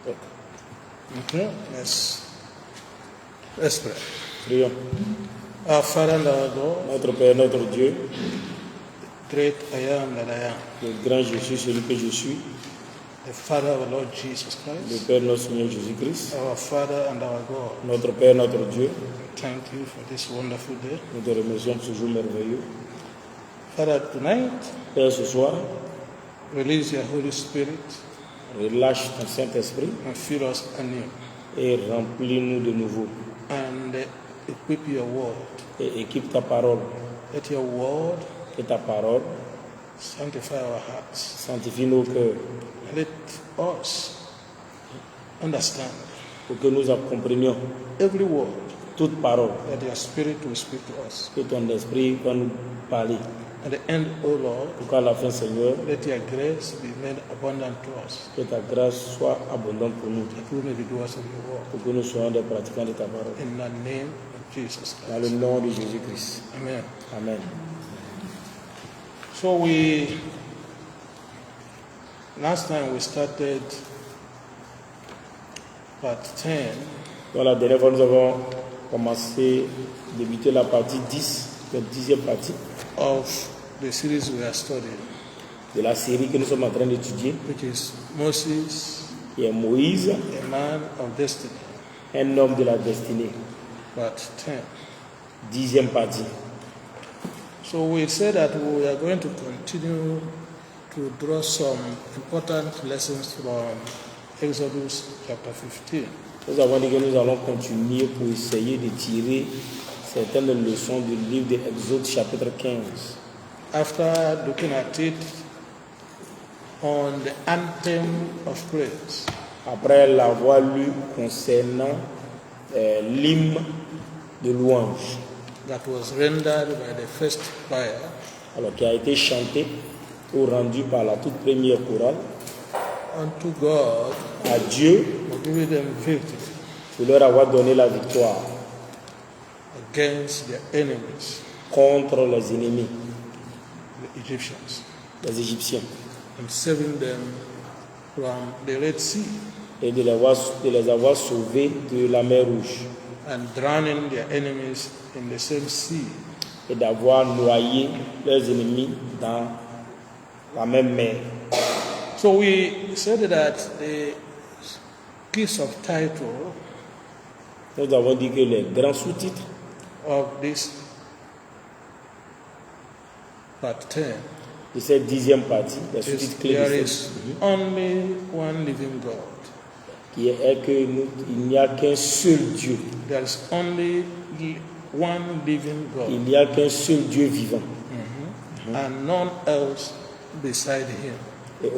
Okay, let's pray. Prions. Our Father and our God, Notre Père, notre Dieu, great I am that I am, le grand je suis, celui que je suis, the Father of our Lord Jesus le Christ, Père notre Seigneur Jésus-Christ, our Father and our God. notre Père, notre Dieu, Thank you for this wonderful day. nous te remercions pour ce jour merveilleux. Father, tonight, Père, ce soir, release your Holy Spirit relâche ton Saint-Esprit and fill us anew et remplis-nous de nouveau. and equip your word. Et équipe ta parole, Let your word que ta parole sanctify our hearts. sanctifie nos cœurs Let us understand pour que nous comprenions every word toute parole that your Spirit will speak to us. que ton Esprit va nous parler. At the end, O Lord, Pour qu'à la fin, Seigneur, let your grace be made abundant to us, que ta grâce soit abondante pour nous, that we may be doers of your word. pour que nous soyons des pratiquants de ta parole. In the name of Jesus Dans le Christ. nom de Jésus-Christ. Amen. Amen. So last time we started part 10 Donc la dernière fois, nous avons commencé, débuté la partie 10, la 10e partie of the series we are studying, de la série que nous sommes en train d'étudier, which is Moses, qui est Moïse, a man of destiny, un homme de la destinée. part 10. 10e partie. So we said that we are going to continue to draw some important lessons from Exodus chapter 15. Nous avons dit que nous allons continuer pour essayer de tirer certaines leçons du livre de Exode chapitre 15. After looking at it on the anthem of praise, Après l'avoir lu concernant l'hymne de louange, that was rendered by the first choir, alors qui a été chanté ou rendu par la toute première chorale, unto God à Dieu for giving them victory pour leur avoir donné la victoire against their enemies, contre les ennemis, the Egyptians, les Égyptiens, and saving them from the Red Sea et de les avoir sauvés de la mer Rouge and drowning their enemies in the same sea. et d'avoir noyé leurs ennemis dans la même mer. So we said that the piece of title Nous avons dit que les grands sous-titres of this part 10 de cette 10e partie, les is sous-titres clés there de is cette, only one living God. qui est il n'y a qu'un seul Dieu. There is only one living God Il n'y a qu'un seul Dieu vivant. and none else beside him. Et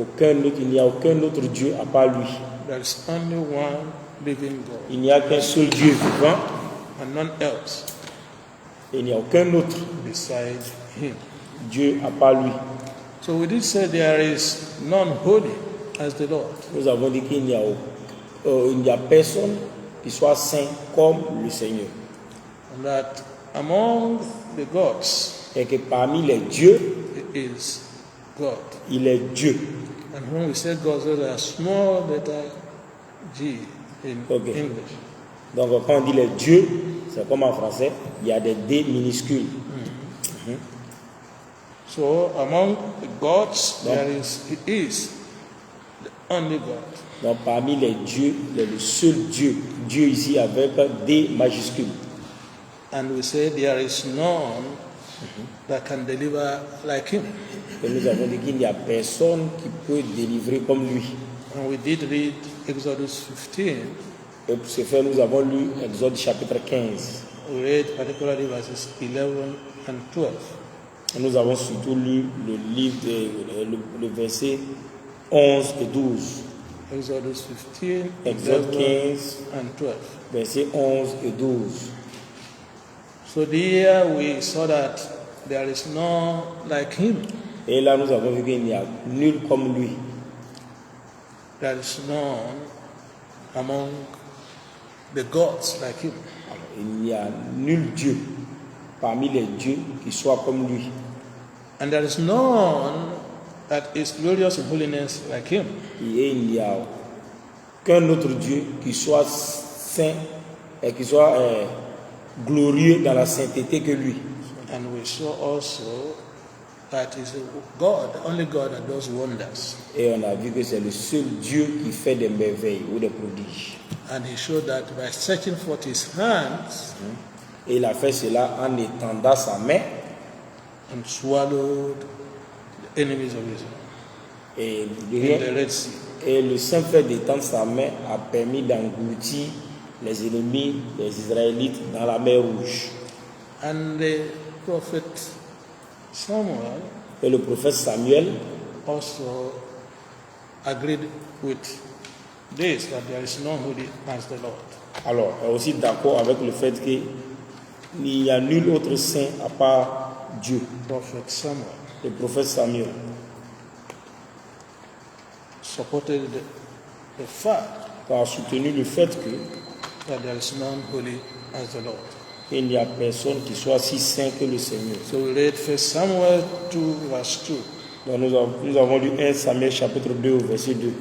il n'y a aucun autre Dieu à part lui. There is only one living God Il n'y a qu'un seul Dieu vivant and none else et il n'y a aucun autre beside him. Dieu à part lui. So we did say there is none holy as the Lord. Nous avons dit qu'il n'y a personne qui soit saint comme le Seigneur. And that among the gods, Et que parmi les dieux, he is God. il est Dieu. And when we say gods, those are small letter G in Okay. English. Donc quand on dit les dieux, c'est comme en français, il y a des D minuscules. So among the gods, he is the only God. Donc parmi les dieux, il est le seul Dieu. Dieu ici avec un D majuscule. And we say there is none that can deliver like him. Et nous avons dit qu'il n'y a personne qui peut délivrer comme lui. And we did read Exodus 15. Et pour ce faire, nous avons lu Exode chapitre 15. We read particularly verses 11 and 12. Et nous avons surtout lu le livre, le verset 11 et 12. Exodus 15, Exode 11 15, and 12. verset 11 et 12. So there we saw that there is none like him. Et là, nous avons vu qu'il n'y a nul comme lui. There is none among the gods like him. Alors, il n'y a nul Dieu parmi les dieux qui soit comme lui. And there is none that is glorious in holiness like him. Et il n'y a qu'un autre Dieu qui soit saint et qui soit glorieux dans la sainteté que lui. And we saw also that is God, only God that does wonders. Et on a vu que c'est le seul Dieu qui fait des merveilles ou des prodiges. And he showed that by stretching forth his hands Et il a fait cela en étendant sa main and swallowed the enemies of Israel et, in the Red Sea. et le simple fait d'étendre sa main a permis d'engloutir les ennemis des Israélites dans la mer Rouge. And the prophet Samuel Et le prophète Samuel also agreed with this, that there is none holy as the Lord. alors est aussi d'accord avec le fait qu'il n'y a nul autre saint à part Dieu. Prophet Samuel Le prophète Samuel supported the fact a soutenu le fait que that there is none holy as the Lord. il n'y a personne qui soit si saint que le Seigneur. So we read 1 Samuel 2 verse 2. Donc nous avons lu 1 Samuel chapitre 2 au verset 2.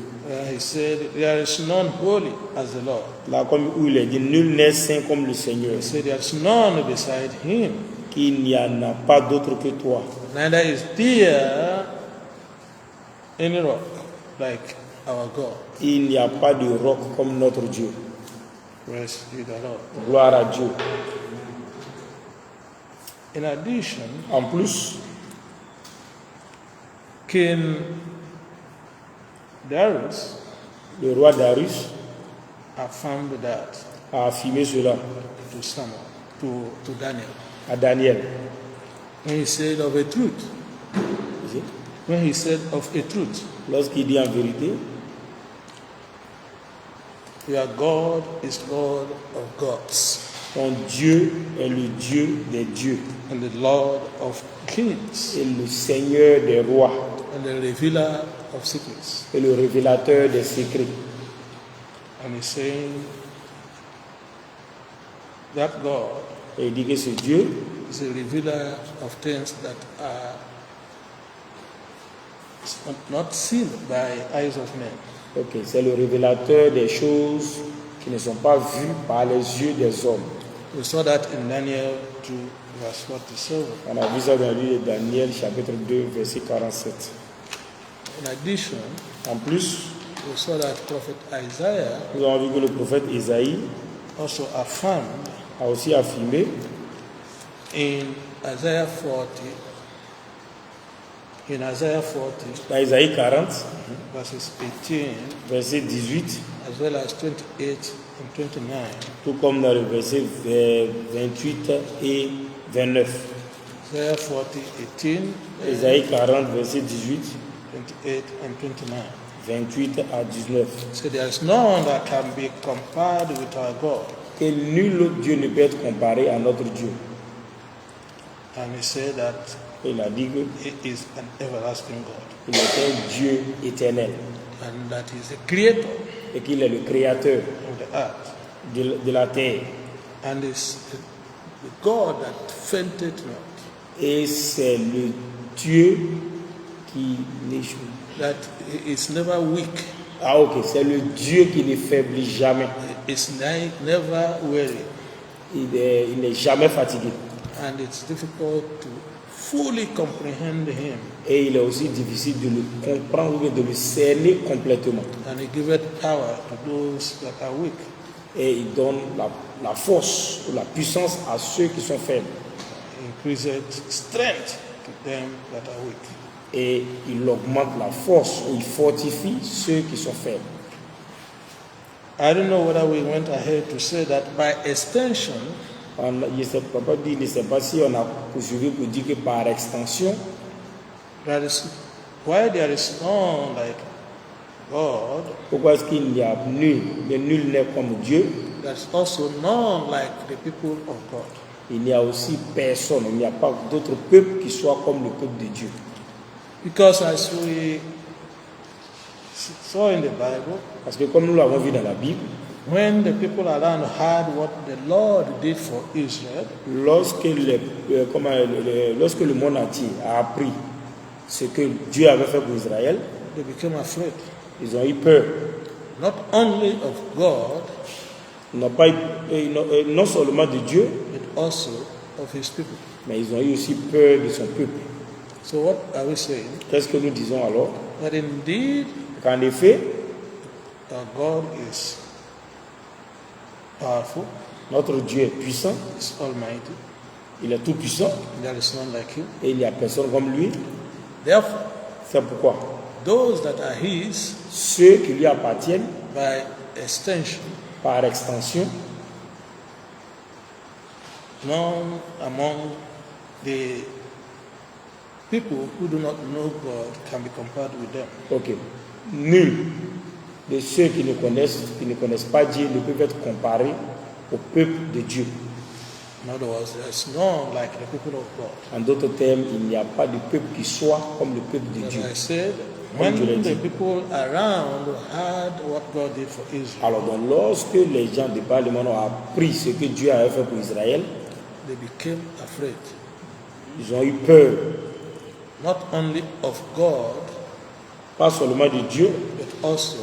He said, there is none holy as the Lord. Là comme où il est dit, nul n'est saint comme le Seigneur. He said, there is none beside him. Qu'il n'y en a pas d'autre que toi. Neither is there any rock like our God. Il n'y a pas de roc comme notre Dieu. Praise be the Lord. Gloire à Dieu. In addition, En plus, King Darius le roi Darius affirmed that a affirmé cela to Samuel, to Daniel, à Daniel. when he said of a truth. When he said of a truth, Lorsqu'il dit en vérité, your God is God of gods ton Dieu est le Dieu des dieux and the Lord of kings et le Seigneur des rois and the revealer of secrets. et le révélateur des secrets. And he's saying that God Et il dit que ce Dieu is a revealer of things that are not seen by eyes of men. ok, c'est le révélateur des choses qui ne sont pas vues par les yeux des hommes. We saw that in Daniel 2 verse 47. On a vu ça dans le livre de Daniel chapitre 2 verset 47. In addition, En plus, we saw that prophet Isaiah nous avons vu que le prophète Isaïe also affirmed a aussi affirmé in Isaiah 40, dans Isaïe 40, verses 18, verset 18, as well as 28 and 29, tout comme dans le verset 28 et 29. Isaiah 40, 18, Isaïe 40, verset 18, 28 and 29. 28 à 19. So there is none that can be compared with our God. Que nul autre Dieu ne peut être comparé à notre Dieu. And he said that Il a dit he is an everlasting God qu'il est un Dieu éternel and that he is the creator et qu'il est le créateur of the earth de la terre. and is the God that fainted not, Et c'est le Dieu qui n'échoue. that he is never weak, Ah ok, c'est le Dieu qui ne faiblit jamais. he is never weary, Il n'est jamais fatigué. and it's difficult to fully comprehend him. Et il est aussi difficile de le comprendre, de le cerner complètement. And he giveth power to those that are weak. Et il donne la force ou la puissance à ceux qui sont faibles. He increaseth strength to them that are weak. Et il augmente la force ou il fortifie ceux qui sont faibles. I don't know whether we went ahead to say that by extension, Il ne sait pas si on a poursuivi pour dire que par extension, that is why there is none like God, pourquoi est-ce qu'il n'y a nul n'est comme Dieu, there's also none like the people of God. il n'y a aussi personne, il n'y a pas d'autre peuple qui soit comme le peuple de Dieu. Because as we saw in the Bible, Parce que comme nous l'avons vu dans la Bible, when the people around heard what the Lord did for Israel, lorsque le monde entier a appris ce que Dieu avait fait pour Israël, they became afraid. ils ont eu peur. not only of God, non seulement de Dieu, but also of his people. mais ils ont eu aussi peur de son peuple. So what are we saying? Qu'est-ce que nous disons alors? That indeed Qu'en effet, our God is powerful, notre Dieu est puissant, is almighty, il est tout puissant there is none like him. et il n'y a personne comme lui. Therefore, C'est pourquoi those that are his, ceux qui lui appartiennent, by extension, par extension, none among the people who do not know God can be compared with them. ok, nul de ceux qui ne connaissent pas Dieu ne peuvent être comparés au peuple de Dieu. In other words, there is none like the people of God. En d'autres termes, il n'y a pas de peuple qui soit comme le peuple de As Dieu. I said, Comme je l'ai when the dit. people around heard what God did for Israel, Alors donc, lorsque les gens de Parlement ont appris ce que Dieu avait fait pour Israël, they became afraid, ils ont eu peur, not only of God, pas seulement de Dieu, but also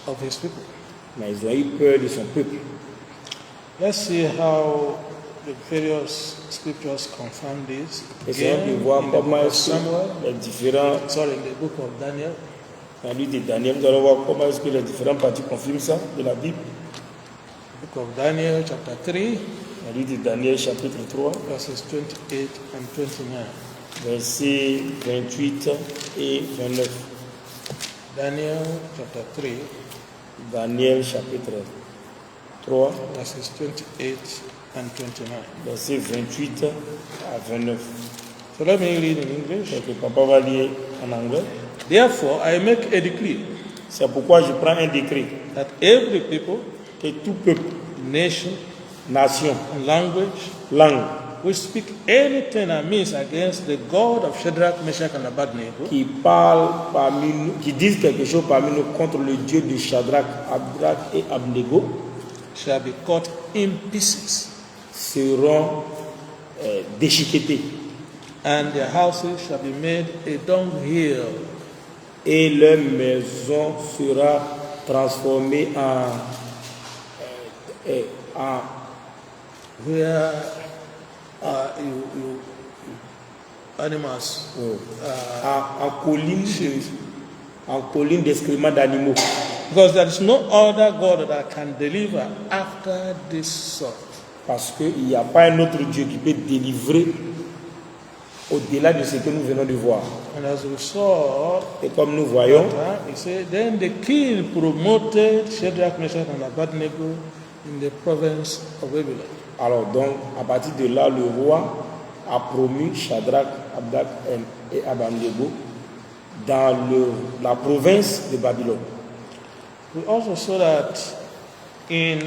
of his people. mais ils ont eu peur de son peuple. Let's see how the various scriptures confirm this. Essayons de Again, voir in the comment book of est-ce que Samuel, les différents, sorry, in the book of Daniel, dans le livre de Daniel, nous allons voir comment est-ce que les différentes parties confirment ça de la Bible. book of Daniel, chapter 3, Dans le livre de Daniel, chapitre 3, verses 28 and 29. versets 28 et 29. Daniel, chapter 3, Daniel, chapitre 3, verses 28 and 29. versets 28 à 29. So let me read in English. Donc, papa va lire en anglais. Therefore, I make a decree C'est pourquoi je prends un décret that every people, que tout peuple, nation, nation, and language langue which speak anything amiss against the God of Shadrach, Meshach, and Abednego qui parlent parmi nous, qui disent quelque chose parmi nous contre le Dieu de Shadrach, Abdrach et Abnego shall be cut in pieces, seront déchiquetés and their houses shall be made a dunghill, et leur maison sera transformée en where animals, en colline d'excréments d'animaux. because there is no other God that can deliver after this sort. Parce qu'il n'y a pas un autre Dieu qui peut délivrer au-delà de ce que nous venons de voir. And as we saw, Et comme nous voyons, he said, then the king promoted Shadrach, Meshach, and Abednego in the province of Babylon. alors donc, à partir de là, le roi a promu Shadrach, Abdrach et Abednego dans la province de Babylone. We also saw that in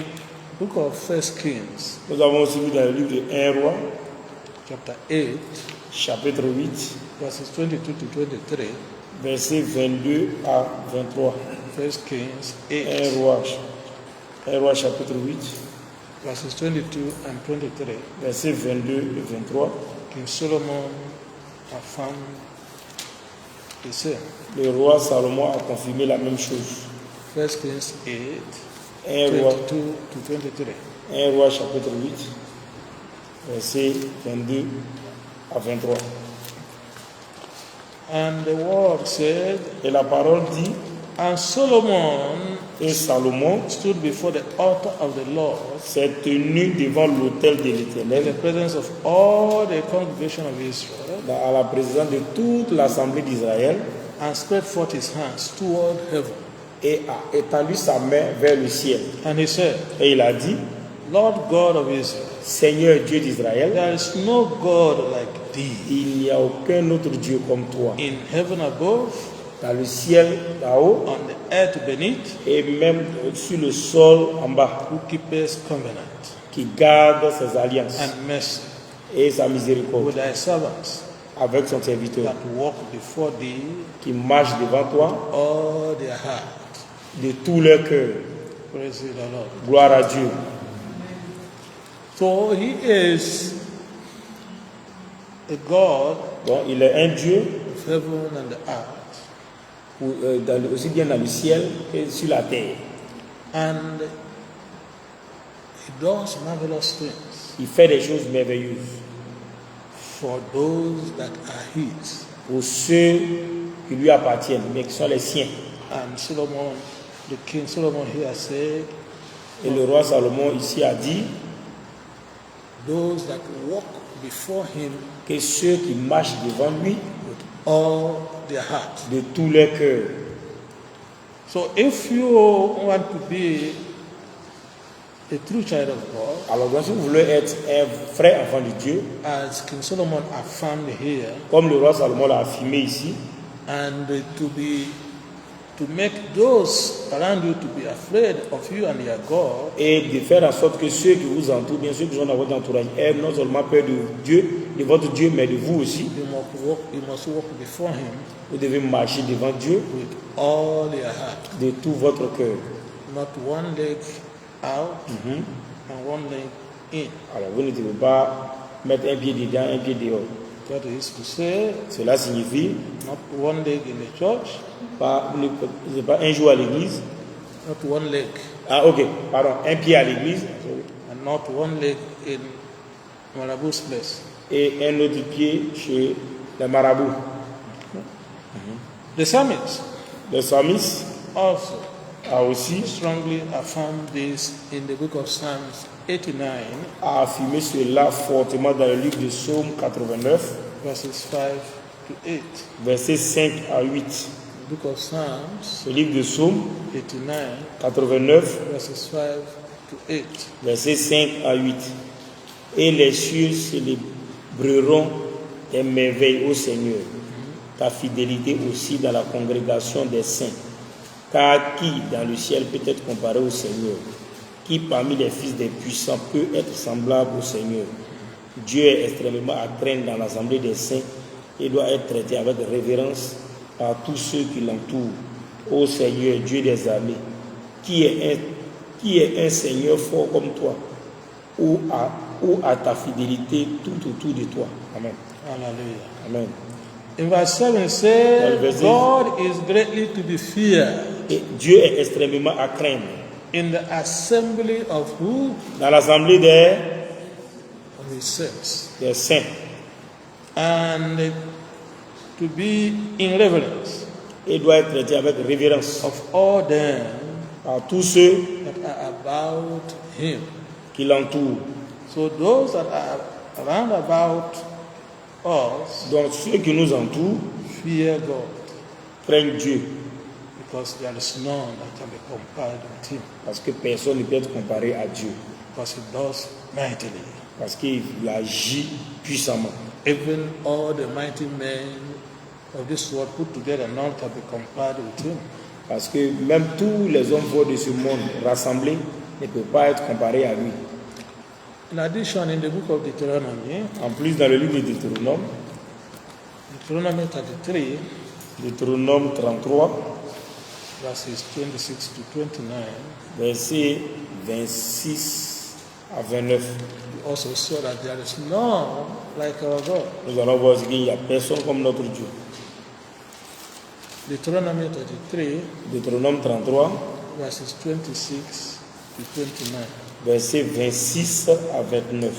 book of First Kings, Nous avons aussi vu dans le livre de 1 roi, chapter 8, chapitre 8, verses 22 to 23. versets 22 à 23. First Kings 8, 1 roi chapitre 8, verses 22 and 23. versets 22 et 23. King Solomon affirmed the same. Le roi Salomon a confirmé la même chose. First Kings 8, 1 roi, 22 to 23. 1 roi chapitre 8, versets 22 à 23. And the word said, Et la parole dit, and Solomon et Salomon stood before the altar of the Lord s'est tenu devant l'autel de in l'Éternel, the presence of all the congregation of Israel, à la présence de toute l'assemblée d'Israël, and spread forth his hands toward heaven. et a étendu sa main vers le ciel. And he said, Et il a dit, Lord God of Israel, Seigneur Dieu d'Israël, there is no God like thee il n'y a aucun autre Dieu comme toi, in heaven above, dans le ciel là-haut, on the earth beneath, et même sur le sol en bas, who keepeth covenant qui garde ses alliances and mercy et sa miséricorde with thy servants avec son serviteur, that walk before thee qui marche devant toi all their heart. de tout leur cœur. Praise the Lord. Gloire à Dieu. So he is a God Donc il est un Dieu of heaven and the earth, aussi bien dans le ciel que sur la terre. And he does marvelous things Il fait des choses merveilleuses for those that are his. pour ceux qui lui appartiennent, mais qui sont les siens. And Solomon, the king Solomon here said, Et le roi Salomon ici a dit those that walk before him que ceux qui marchent devant lui with all their heart. de tout leur cœur. So if you want to be a true child of God, Alors donc si vous voulez être un vrai enfant de Dieu, as King Solomon affirmed here, comme le roi Salomon l'a affirmé ici, and to make those around you to be afraid of you and your God, et de faire en sorte que ceux qui vous entourent, bien ceux qui sont dans votre entourage, aient non seulement peur de Dieu, de votre Dieu, mais de vous aussi. you must walk before him Vous devez marcher devant Dieu with all your heart, de tout votre cœur. not one leg out and one leg in. Alors vous ne devez pas mettre un pied dedans, un pied dehors. That is to say, Cela signifie not one leg in the church, pas un jour à l'église. not one leg, Ah ok, pardon, un pied à l'église and not one leg in Marabout's place. et un autre pied chez les marabouts. The psalmist Le psalmiste also a aussi strongly affirmed this in the book of Psalms 89, a affirmé cela fortement dans le livre de Psaume 89, verses 5 to 8. versets 5 à 8. The book of Psalms Le livre de Psaume 89, 89, verses 5 to 8. versets 5 à 8. Et les cieux célébreront tes merveilles, ô Seigneur, ta fidélité aussi dans la congrégation des saints. Car qui dans le ciel peut être comparé au Seigneur? Qui parmi les fils des puissants peut être semblable au Seigneur? Dieu est extrêmement à craindre dans l'assemblée des saints et doit être traité avec révérence par tous ceux qui l'entourent. Ô Seigneur, Dieu des armées, qui est un Seigneur fort comme toi, ou à ta fidélité tout autour de toi. Amen. Hallelujah. Amen. In verse 7 it Dans le says, verset- God is greatly to be feared Et Dieu est extrêmement à craindre. in the assembly of who? Dans l'assemblée des Of his saints. saints. And to be in reverence Et doit être traité avec révérence of all them par tous ceux that are about him. qui l'entourent. So those that are around about us Donc ceux qui nous entourent fear God, craignent Dieu, because there is none that can be compared with him, parce que personne ne peut être comparé à Dieu, because he does mightily. parce qu'il agit puissamment. Even all the mighty men of this world put together, none can be compared with him. Parce que même tous les hommes forts de ce monde rassemblés ne peuvent pas être comparés à lui. In addition, in the book of Deuteronomy, En plus, dans le livre de Deutéronome, Deuteronomy 33, Deutéronome 33, verses 26 to 29, versets 26 à 29, we also saw that there is none like our God. nous allons voir qu'il n'y a personne comme notre Dieu. Deuteronomy 33, Deutéronome 33, verses 26 to 29. versets 26 à 29.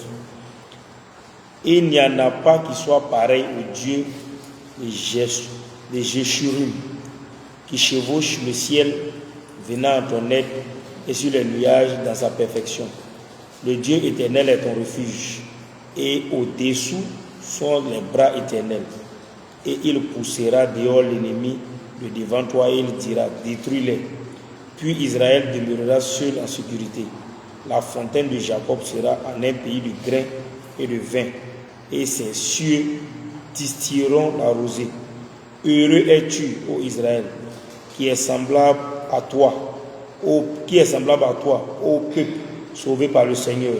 Il n'y en a pas qui soit pareil au Dieu de Jéchurim, qui chevauche le ciel venant à ton aide et sur les nuages dans sa perfection. Le Dieu éternel est ton refuge, et au-dessous sont les bras éternels. Et il poussera dehors l'ennemi de devant toi et il dira, détruis-les. Puis Israël demeurera seul en sécurité. La fontaine de Jacob sera en un pays de grains et de vin, et ses cieux distilleront la rosée. Heureux es-tu, ô Israël, qui est semblable à toi, ô peuple sauvé par le Seigneur,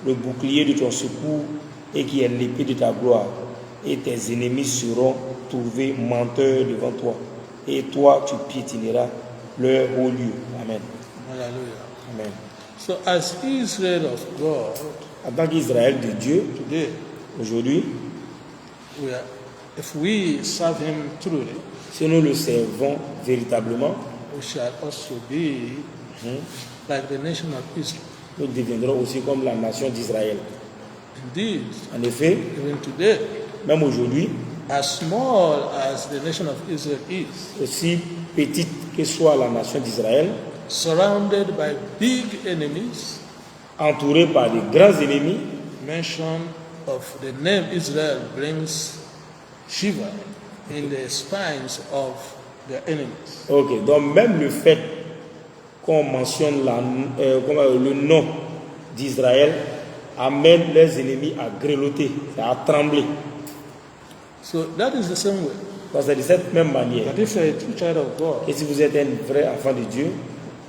le bouclier de ton secours et qui est l'épée de ta gloire. Et tes ennemis seront trouvés menteurs devant toi, et toi tu piétineras leur haut lieu. Amen. Hallelujah. Amen. So as Israel of God, En tant qu'Israël de Dieu, today aujourd'hui, we are if we serve him truly, si nous le servons véritablement, we shall also be like the nation of Israel. nous deviendrons aussi comme la nation d'Israël. Indeed, En effet, even today, même aujourd'hui, as small as the nation of Israel is, aussi petite que soit la nation d'Israël, surrounded by big enemies, entourée par de grands ennemis, mention of the name Israel brings shiver in the spines of their enemies. ok, donc même le fait qu'on mentionne le nom d'Israël amène leurs ennemis à grelotter, à trembler. So that is the same way Donc c'est de cette même manière that if you are a true child of God, que si vous êtes un vrai enfant de Dieu,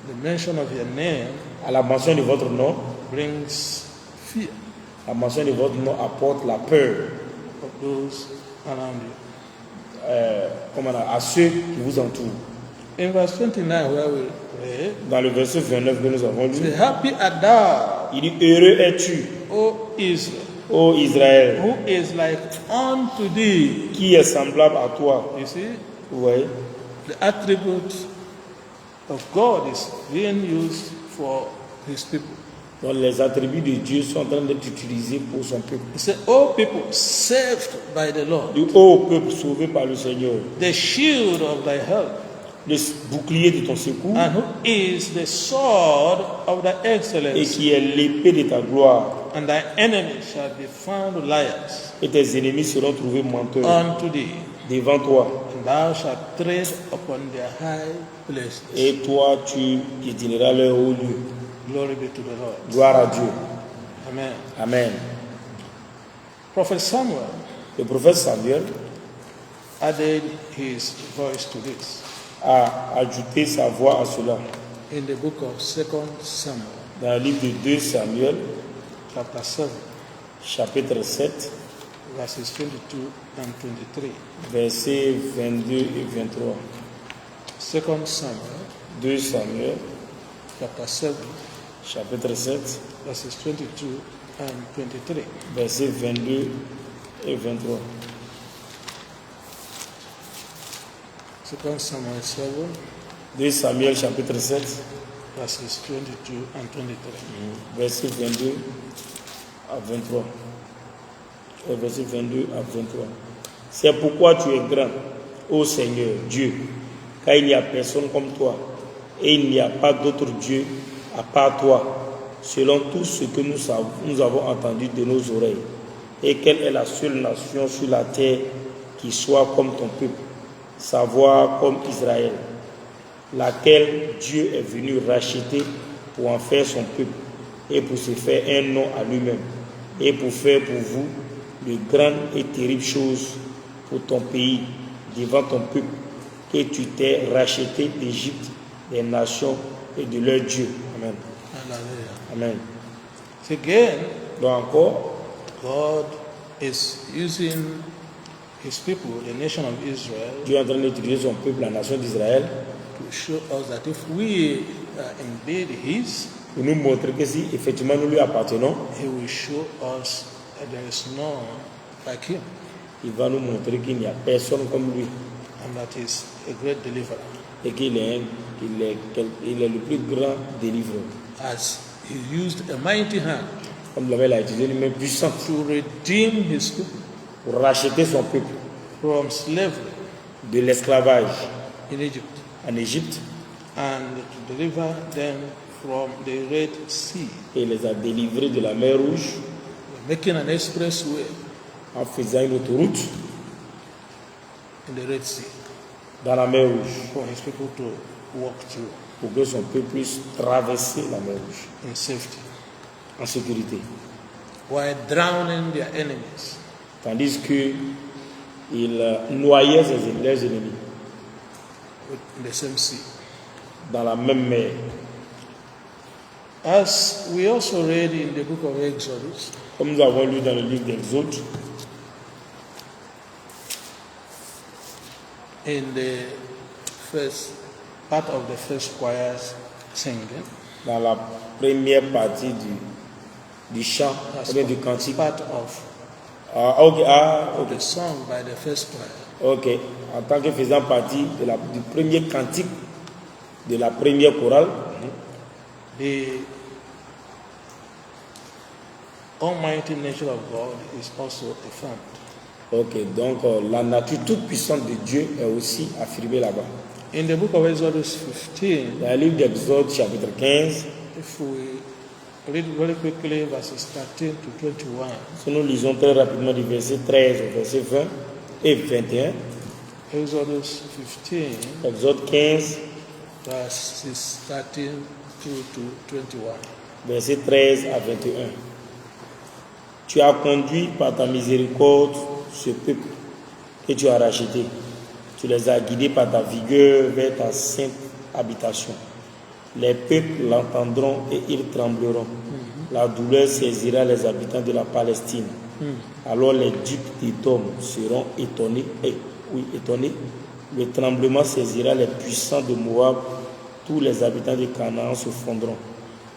the mention of your name à la mention de votre nom, brings fear la mention de votre nom apporte la peur of those around you. à ceux qui vous entourent. In verse 29, where we read, Dans le verset 29 que nous avons lu, say, happy art thou, il dit, heureux es-tu, O Israel, ô Israël, who is like unto thee. qui est semblable à toi. You see, Vous voyez, the attribute of God is being used for his people. donc les attributs de Dieu sont en train d'être utilisés pour son peuple. He said, O people saved by the Lord, Du ô peuple sauvé par le Seigneur, the shield of thy help, le bouclier de ton secours, and who is the sword of thy et excellence, qui est l'épée de ta gloire. and thy enemies shall be found liars Et tes ennemis seront trouvés menteurs unto thee, devant toi. and thou shalt tread upon their high places. Et toi, tu piétineras leur haut lieu. Glory be to the Lord. Gloire à Dieu. Amen. Amen. Prophet Samuel Le prophète Samuel added his voice to this a ajouté sa voix à cela. in the book of 2 Samuel, Dans le livre de 2 Samuel, chapter 7, chapitre 7, verses 22 and 23. versets 22 et 23. 2 Samuel, 2 Samuel, chapter 7, chapitre 7, verses 22 and 23. versets 22 et 23. 2 Samuel 7, 2 Samuel, chapitre 7, verses 22 and 23. versets 22 à 23. Verset 22 à 23. C'est pourquoi tu es grand, ô Seigneur Dieu, car il n'y a personne comme toi, et il n'y a pas d'autre Dieu à part toi, selon tout ce que nous avons entendu de nos oreilles. Et quelle est la seule nation sur la terre qui soit comme ton peuple, savoir comme Israël, laquelle Dieu est venu racheter pour en faire son peuple, et pour se faire un nom à lui-même, et pour faire pour vous de grandes et terribles choses pour ton pays, devant ton peuple, que tu t'es racheté d'Égypte, des nations et de leur Dieu. Amen. Hallelujah. Amen. Again, Donc encore, God is using his people, the nation of Israel, Dieu est en train d'utiliser son peuple, la nation d'Israël, to show us that if we are indeed his, pour nous montrer que si effectivement nous lui appartenons, he will show us that there is none like him, il va nous montrer qu'il n'y a personne comme lui, and that is a great deliverer. et qu'il est le plus grand délivreur. As he used a mighty hand Comme l'avait l'a utilisé une main puissante to redeem his people pour racheter son peuple from slavery de l'esclavage in Egypt en Égypte, and to deliver them from the Red Sea, et les a délivrés de la mer Rouge making an expressway en faisant une autoroute in the Red Sea dans la mer Rouge for his people to walk through pour que son peuple puisse traverser la mer Rouge in safety, en sécurité. while drowning their enemies Tandis qu'il noyait leurs ennemis in the same sea. dans la même mer. As we also read in the book of Exodus, Comme nous avons lu dans le livre d'Exode, in the first part of the first choir's singing, dans la première partie du chant, ou bien du cantique, part of Ok. the song by the first choir. Ok. En tant que faisant partie du premier cantique de la première chorale, The almighty nature of God is also affirmed. ok, donc la nature toute puissante de Dieu est aussi affirmée là-bas. In the book of Exodus 15, Dans le livre d'Exode, chapitre 15, if we read very quickly verses 13 to 21, si nous lisons très rapidement du verset 13 au verset 20 et 21, Exodus 15, Exode 15, verses 13 through to 21. verset 13 à 21. Tu as conduit par ta miséricorde ce peuple que tu as racheté. Tu les as guidés par ta vigueur vers ta sainte habitation. Les peuples l'entendront et ils trembleront. La douleur saisira les habitants de la Palestine. Alors les ducs d'Édom seront étonnés. Le tremblement saisira les puissants de Moab. Tous les habitants de Canaan se fondront.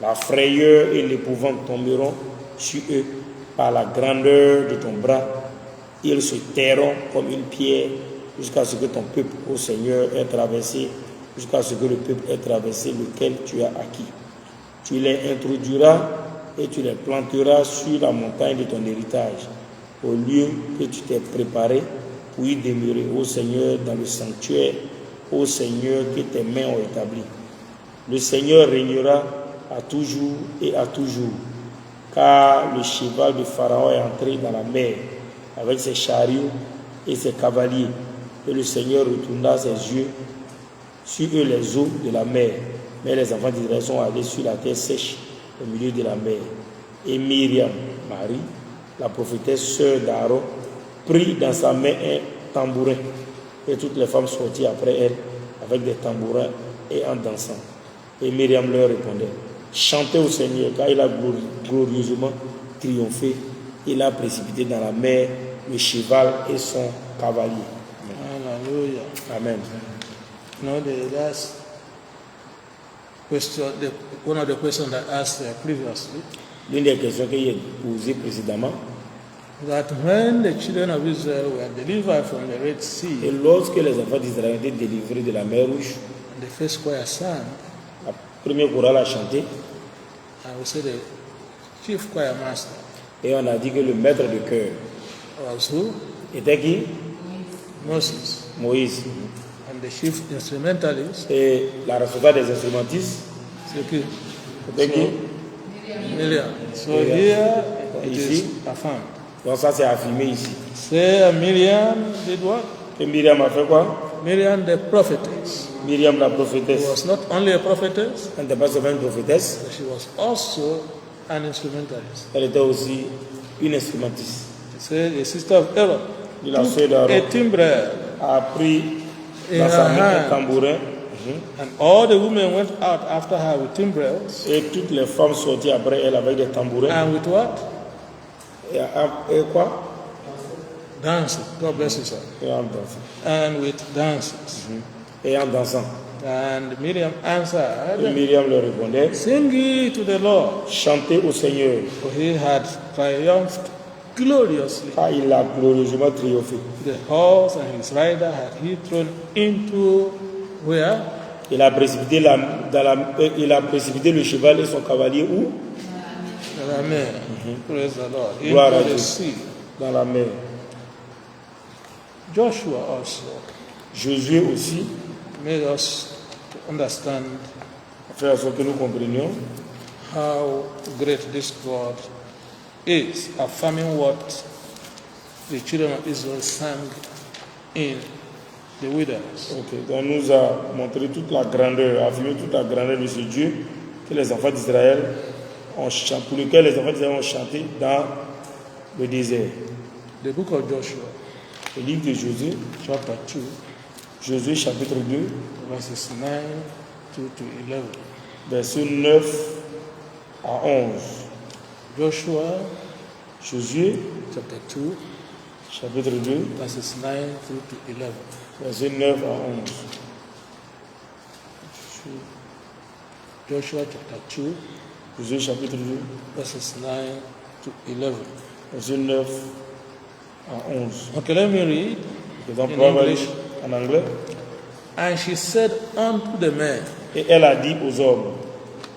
La frayeur et l'épouvante tomberont sur eux par la grandeur de ton bras. Ils se tairont comme une pierre jusqu'à ce que ton peuple, ô Seigneur, ait traversé, jusqu'à ce que le peuple ait traversé lequel tu as acquis. Tu les introduiras et tu les planteras sur la montagne de ton héritage, au lieu que tu t'es préparé pour y demeurer, ô Seigneur, dans le sanctuaire, ô Seigneur, que tes mains ont établi. Le Seigneur régnera à toujours et à toujours, car le cheval de Pharaon est entré dans la mer avec ses chariots et ses cavaliers, et le Seigneur retourna ses yeux sur eux les eaux de la mer. Mais les enfants d'Israël sont allés sur la terre sèche au milieu de la mer. Et Myriam, Marie, la prophétesse sœur d'Aaron, prit dans sa main un tambourin, et toutes les femmes sortirent après elle avec des tambourins et en dansant. Et Myriam leur répondait: chantez au Seigneur, car il a glorieusement triomphé. Il a précipité dans la mer le cheval et son cavalier. Hallelujah. Amen. You know, the last question, one of the questions that I asked previously, L'une des questions qu'il y a posées précédemment, that when the children of Israel were delivered from the Red et Sea, lorsque les enfants d'Israël étaient délivrés de la mer Rouge, the first choir sang, la première chorale a chanté, I would say the chief choir master et on a dit que le maître de chœur was who? était qui? Moses. Moïse. And the chief instrumentalist, Et la responsable des instrumentistes, c'était c'était qui? Miriam. So Miriam. here it Ici. is affirmed. Donc ça c'est affirmé ici. Say Miriam did what? Et Myriam a fait quoi? Miriam the prophetess. Myriam la She prophétesse. was not only a prophetess, Elle n'était pas seulement une prophétesse, but she was also an instrumentalist. elle était aussi une instrumentiste. She said the sister of Aaron Et la sœur took d'Aaron a timbrel, a pris In dans sa her main un hand. tambourin, and all the women went out after her with timbrels. et toutes les femmes sortirent après elle avec des tambourins. And with what? Et quoi? Dancing. God bless you, sir. Et en dansant. And with dances. Et en dansant. And Miriam Et answered, Myriam leur répondait: sing ye to the Lord, chantez au Seigneur, for he had triumphed gloriously. car il a glorieusement triomphé. The horse and his rider had he thrown into where? Il a précipité, il a précipité le cheval et son cavalier où? Amen. Praise the Lord. Gloire à Into the Dieu. sea. Dans la mer. Joshua also Josué aussi, made us to understand a fait en sorte que nous comprenions how great this God is, affirming what the children of Israel sang in the wilderness. Ok, donc nous a montré toute la grandeur, affirmé toute la grandeur de ce Dieu que les enfants d'Israël ont chanté, pour lequel les enfants d'Israël ont chanté dans le désert. The book of Joshua, Le livre de Josué, chapter 2, Josué chapitre 2, verses 9 to 11. versets 9 à 11. Joshua, Josué chapter 2, chapitre 2, verses 9 through to 11. versets 9 à 11. Joshua chapter 2, Josué chapitre 2, verses 9 to 11. versets 9 en 11. Okay, let me read Donc, in Proverbe English. en anglais. And she said unto the men, Et elle a dit aux hommes,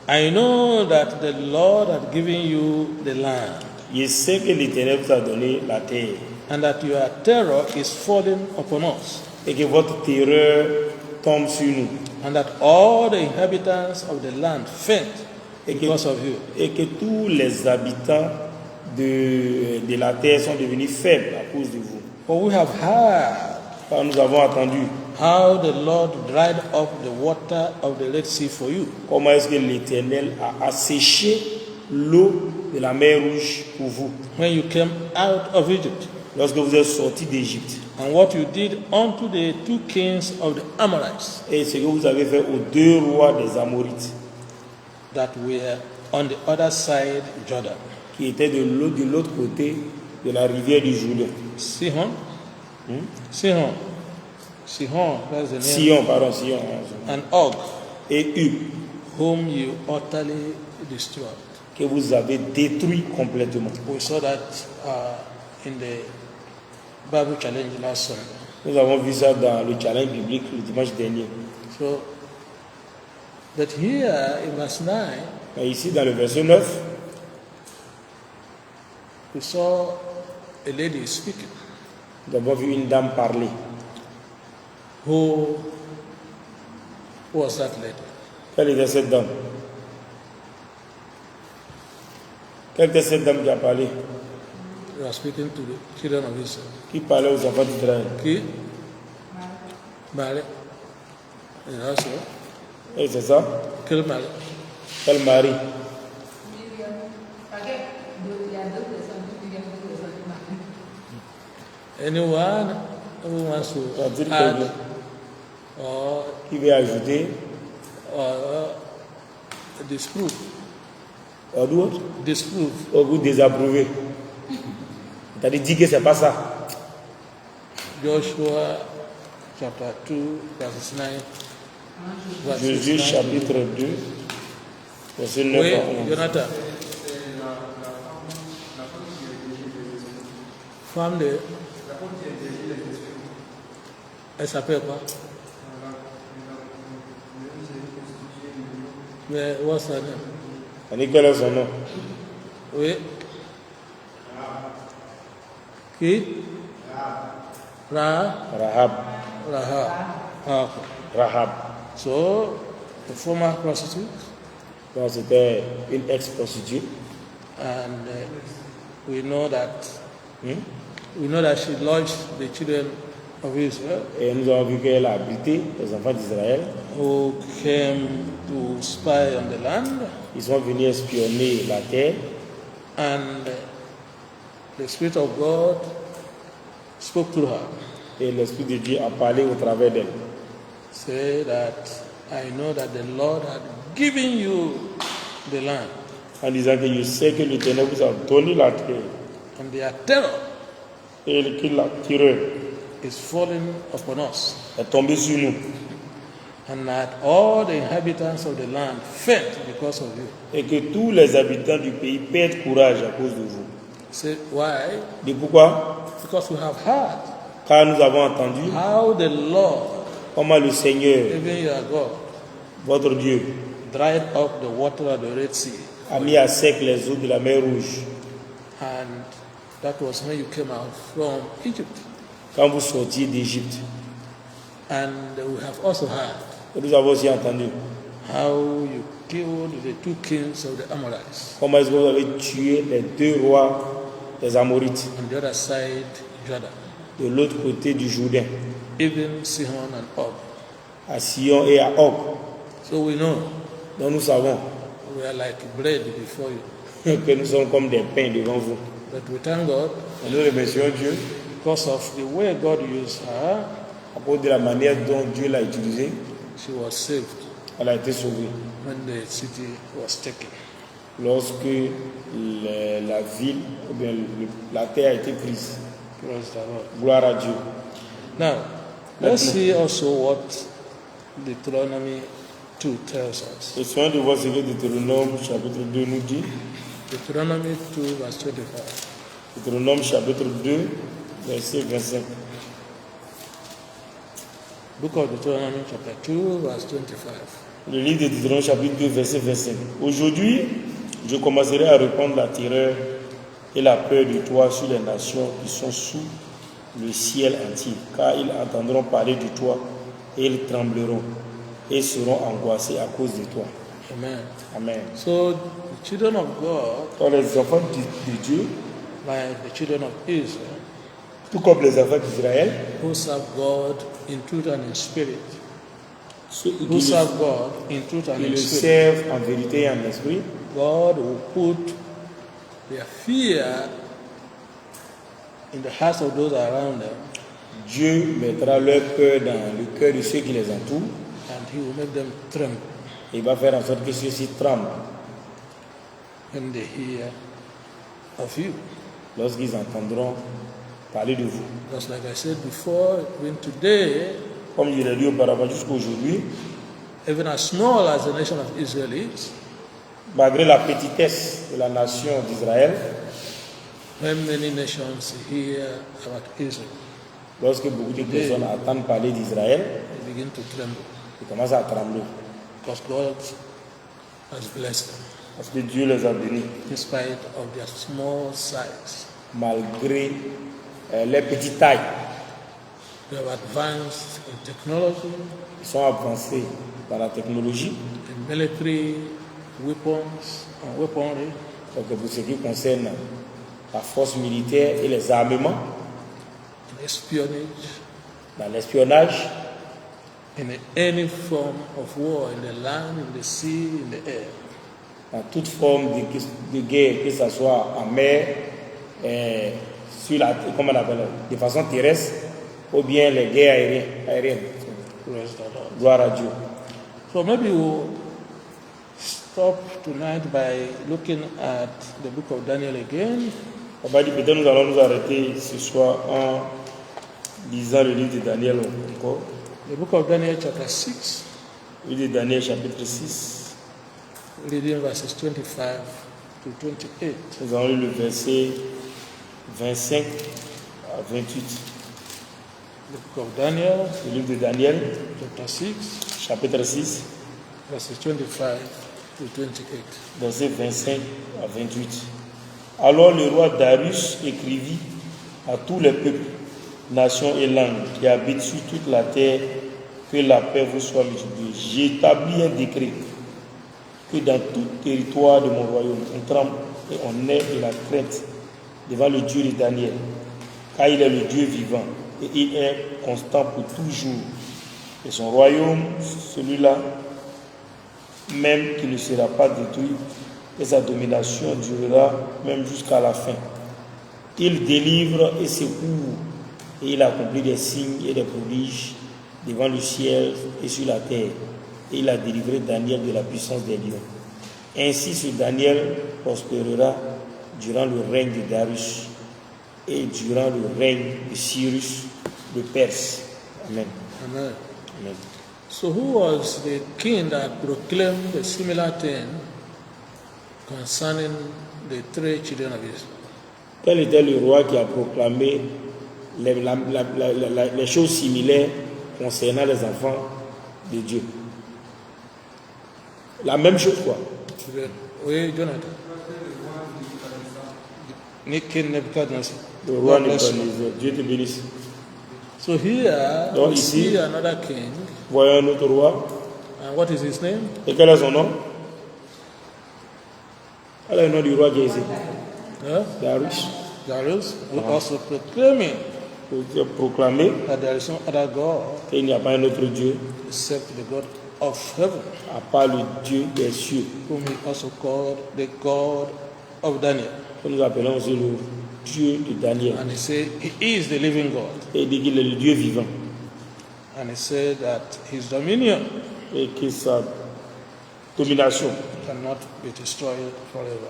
I know that the Lord hath given you the land, je sais que l'Éternel vous a donné la terre and that your terror is falling upon us, et que votre terreur tombe sur nous and that all the inhabitants of the land faint et que, because of you. et que tous les habitants de la terre sont devenus faibles à cause de vous. For we have heard Car nous avons entendu how the Lord dried up the water of the Red Sea for you, comment est-ce que l'Éternel a asséché l'eau de la mer Rouge pour vous when you came out of Egypt, lorsque vous êtes sortis d'Égypte. and what you did unto the 2 kings of the Amorites Et ce que vous avez fait aux 2 rois des Amorites that were on the other side Jordan. qui étaient de l'autre côté de la rivière du Jourdain. Sihon, Sihon, that's the name, Sion, pardon, Sion. and Og, Et Hug, whom you utterly destroyed. que vous avez détruit complètement. We saw that in the Bible challenge last Sunday. Nous avons vu ça dans le challenge biblique le dimanche dernier. So, but here in verse 9, Mais ici, dans le verset 9, we saw a lady speaking. nous avons vu une dame parler. Who was that lady? Quelle était cette dame? Quelle était cette dame qui a parlé? You are speaking to the children of Israel. Qui parlait aux enfants d'Israël? Qui? Mary. And also, Et c'est ça? kill Mary. Quel mari? Anyone who wants to C'est-à-dire add que- or qui veut ajouter disprove, ou d'autres, disprove. ou vous désapprouver. C'est-à-dire dire que c'est pas ça. Joshua chapter 2, verses 9. verses Jésus 9. chapitre 2, verset 9 Oui, à 11. Jonathan. Femme de. Elle s'appelle quoi? Mais what's her name? On quel est son nom? Oui. Qui? Rahab. Rahab. Ah, okay. Rahab. So, the former prostitute, Donc c'était une ex-prostituée. and we know that she lodged the children of Israel Et nous avons vu qu'elle a habité les enfants d'Israël. who came to spy on the land, Ils sont venus espionner la terre. and the Spirit of God spoke through her, Et l'Esprit de Dieu a parlé au travers d'elle. say that I know that the Lord had given you the land, En disant que je sais que l'Éternel vous a donné la terre. and their terror Et que la terreur is falling upon us, est tombée sur nous. and that all the inhabitants of the land faint because of you. Et que tous les habitants du pays perdent courage à cause de vous. Say, why? Et pourquoi? Because we have heard Car nous avons entendu how the Lord, comment le Seigneur, even your God, votre Dieu, dried up the water of the Red Sea. a mis à sec les eaux de la mer Rouge. And that was when you came out from Egypt. Quand vous sortiez d'Égypte. And we have also heard Et nous avons aussi entendu how you killed the 2 kings of the Amorites comment est-ce que vous avez tué les 2 rois des Amorites on the other side Jordan, de l'autre côté du Jourdain, even Sihon and Og. à Sion et à Og. So we know Donc nous savons we are like bread before you. que nous sommes comme des pains devant vous. But we thank God Et nous remercions Dieu because of the way God used her, à cause de la manière dont Dieu l'a utilisée. she was saved Elle a été sauvée when the city was taken. lorsque la ville, ou bien la terre a été prise. Praise the Lord. Gloire à Dieu. Now, let's see also what Deuteronomy 2 tells us. Et soin de voir ce que Deutéronome chapitre 2 nous dit. Deuteronomy 2 verse 25. Deutéronome chapitre 2, verset 25. Book of Deuteronomy chapter 2 verse 25. Le livre de Deutéronome chapitre 2 verset 25. Aujourd'hui, je commencerai à répandre la terreur et la peur de toi sur les nations qui sont sous le ciel entier, car ils entendront parler de toi et ils trembleront et seront angoissés à cause de toi. Amen. Amen. So the children of God, Donc les enfants de Dieu, like the children of Israel, tout comme les enfants d'Israël, who serve God in truth and in spirit, ceux who serve God in truth and qui in le spirit, servent en vérité et en esprit, God will put their fear in the hearts of those around them, Dieu mettra leur peur dans le cœur de ceux qui les entourent and He will make them tremble et il va faire en sorte que ceux-ci tremblent when they hear of you. lorsqu'ils entendront parler de vous. Because like I said before, even today, Comme je l'ai dit auparavant, jusqu'à aujourd'hui, even as small as the nation of Israel is, malgré la petitesse de la nation d'Israël, when many nations hear about Israel, lorsque beaucoup de personnes entendent parler d'Israël, they begin to tremble ils commencent à trembler because God has blessed them parce que Dieu les a bénis in spite of their small size. malgré leur petite taille. They have advanced in technology, Ils sont avancés dans la technologie. in military weapons and weaponry, Donc pour ce qui concerne la force militaire et les armements, in espionage, dans l'espionnage, in any form of war, in the land, in the sea, in the air. dans toute forme de guerre, que ce soit en mer, sur la, comment on appelle, de façon terrestre, ou bien les guerres aériennes. Praise the Lord. Gloire à Dieu. So maybe we'll stop tonight by looking at the book of Daniel again. On va dire peut-être nous allons nous arrêter ce soir en lisant le livre de Daniel encore. The book of Daniel chapter 6, Le livre de Daniel chapitre 6. reading verses 25 to 28. Nous allons lire le verset 25 à 28. The book of Daniel Le livre de Daniel chapter 6, chapitre 6, verses 25 to 28. verset 25 à 28. Alors le roi Darius écrivit à tous les peuples, nations et langues qui habitent sur toute la terre que la paix vous soit multipliée. J'établis un décret que dans tout territoire de mon royaume, on tremble et on ait de la crainte devant le Dieu de Daniel, car il est le Dieu vivant et il est constant pour toujours. Et son royaume, celui-là, même qui ne sera pas détruit, et sa domination durera même jusqu'à la fin. Il délivre et secourt, et il accomplit des signes et des prodiges devant le ciel et sur la terre. Et il a délivré Daniel de la puissance des lions. Ainsi ce Daniel prospérera durant le règne de Darius et durant le règne de Cyrus le Perse. Amen. Amen. Amen. So who was the king that proclaimed a similar thing concerning the three children of Israel? Quel était le roi qui a proclamé les choses similaires concernant les enfants de Dieu? La même chose quoi. Oui, Jonathan. King Nebuchadnezzar. Le roi God bless you. Nebuchadnezzar. Dieu te bénisse. So here Donc we ici, see another king. voyons un autre roi. And what is his name? Et quel est son nom? Quel est le nom du roi qui est ici? Darius. Darius, who also proclaiming Qui a proclamé that there is no other God qu'il n'y a pas un autre Dieu except the God of heaven, à part le Dieu des cieux. whom he also called the God of Daniel. Que nous appelons aussi le Dieu de Daniel. And he said he is the living God. Et il dit qu'il est le Dieu vivant. And he said that his dominion Et que sa domination cannot be destroyed forever.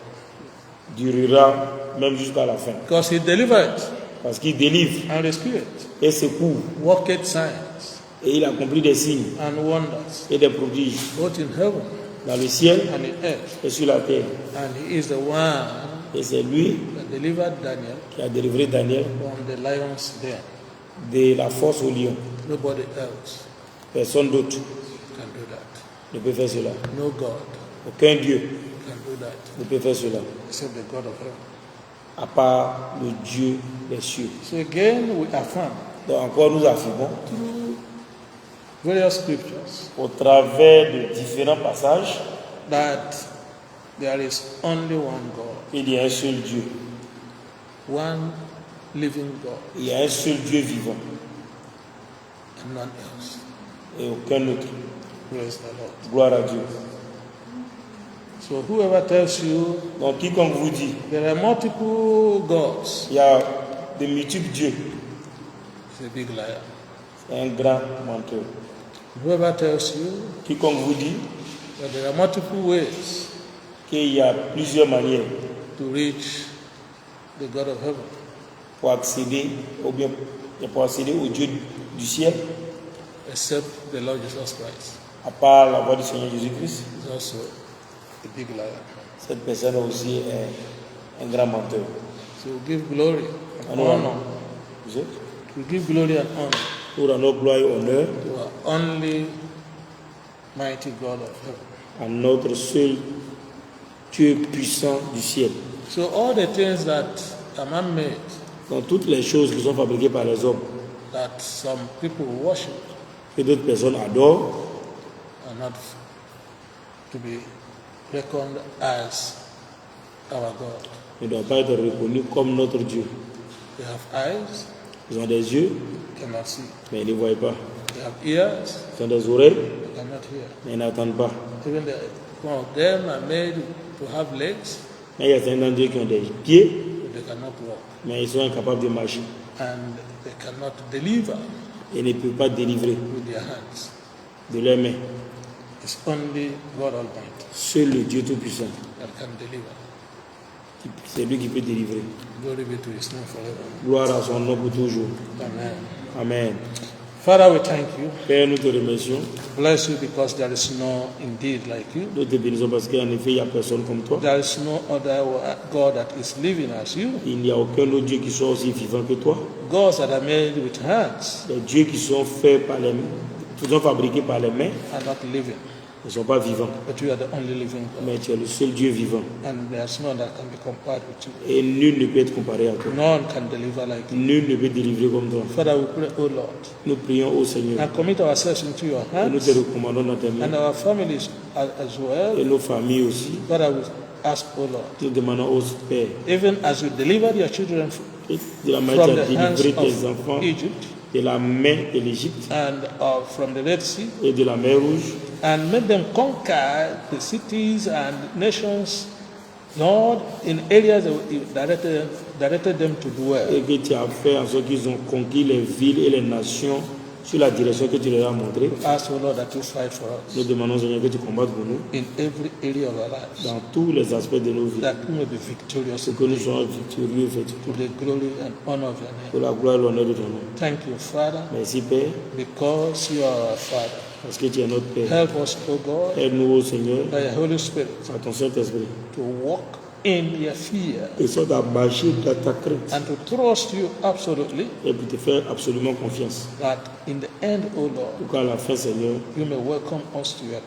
durera même jusqu'à la fin. Because he delivered Parce qu'il délivre and rescued, et secourt. worked signs Et il accomplit des signes and wonders, et des prodiges, both in heaven dans le ciel and the earth. et sur la terre. And he is the one Et c'est lui that delivered Daniel qui a délivré Daniel from the lion's den. de la force au lion. Nobody else Personne d'autre can do that. ne peut faire cela. No God Aucun Dieu can do that ne peut faire cela, except the God of heaven. à part le Dieu des cieux. So again, we affirm Donc encore nous affirmons, through various scriptures au travers de différents passages, that there is only one God, qu'il y a un seul Dieu. one living God, Il y a un seul Dieu vivant and none else. et aucun autre. Praise the Lord. Gloire à Dieu. So whoever tells you Donc quiconque vous dit, there are multiple gods il y a de multiples dieux, is a big liar. c'est un grand menteur. Whoever tells you Quiconque vous dit that there are multiple ways qu'il y a plusieurs manières to reach the God of heaven, pour accéder, ou bien pour accéder au Dieu du ciel, except the Lord Jesus Christ, à part la voix du Seigneur Jésus-Christ, is also a big liar. cette personne aussi est un grand menteur. So we give glory and Alors, honor. vous êtes We give glory and honor pour rendre gloire et honneur to our only mighty God of heaven. à notre seul Dieu puissant du ciel. So all the things that are man-made, Dans toutes les choses qui sont fabriquées par les hommes, that some people worship, que d'autres personnes adorent, are not to be reckoned as our God. ne doivent pas être reconnus comme notre Dieu. They have eyes, Ils ont des yeux, cannot see. mais ils ne voient pas. They have ears, Ils ont des oreilles, they cannot hear. mais ils n'entendent pas. Even one of them are made to have legs, Mais il y a certains d'entre eux qui ont des pieds, but they cannot walk. mais ils sont incapables de marcher. And they cannot deliver Ils ne peuvent pas délivrer with their hands. de leurs mains. It's only God Almighty Seul le Dieu Tout-Puissant, that can deliver. c'est lui qui peut délivrer. Glory be to His name forever. Gloire à son nom pour toujours. Amen. Amen. Father, we thank you. Père, nous te remercions. Bless you because there is no indeed like you. Nous te bénissons parce qu'en effet, il n'y a personne comme toi. There is no other God that is living as you. Il n'y a aucun autre Dieu qui soit aussi vivant que toi. Gods that are made with hands Les dieux qui sont faits par les mains, qui sont fabriqués par les mains, are not living, ne sont pas vivants. but you are the only living God. Mais tu es le seul Dieu vivant. And there's none that can be compared with you. Et nul ne peut être comparé à toi. None can deliver like you. Nul ne peut délivrer comme toi. Father, we pray, O Lord, Nous prions au Seigneur. and commit ourselves into your Et nous te hands recommandons dans tes and mains. our families as Et well. nos familles aussi. Father, we ask, O Lord, Nous demandons au Père. even as you delivered your children Et de la manière from tu as the hands délivré tes of enfants Egypt de la main de l'Égypte and from the Red Sea, et de la mer Rouge, and made them conquer the cities and nations, Lord, in areas that you directed them to dwell. et que tu as fait en sorte qu'ils ont conquis les villes et les nations sur la direction que tu leur as montrée. Ask, O Lord, that you fight for Nous us demandons, Seigneur, que tu combattes pour nous in every area of our lives, dans tous les aspects de nos vies. that we may be victorious Que nous soyons victorieux, to the glory and honor of your name. pour la gloire et l'honneur de ton nom. Thank you, Father, Merci, Père, because you are our Father. parce que tu es notre Père. Help us, O God, Aide-nous, ô Seigneur, by your Holy Spirit, par ton Saint-Esprit, to walk in your fear et soit à marcher dans ta crainte and to trust you absolutely, et pour te faire absolument confiance. that in the end, O Lord, Pour qu'à la fin, Seigneur, you may welcome us to your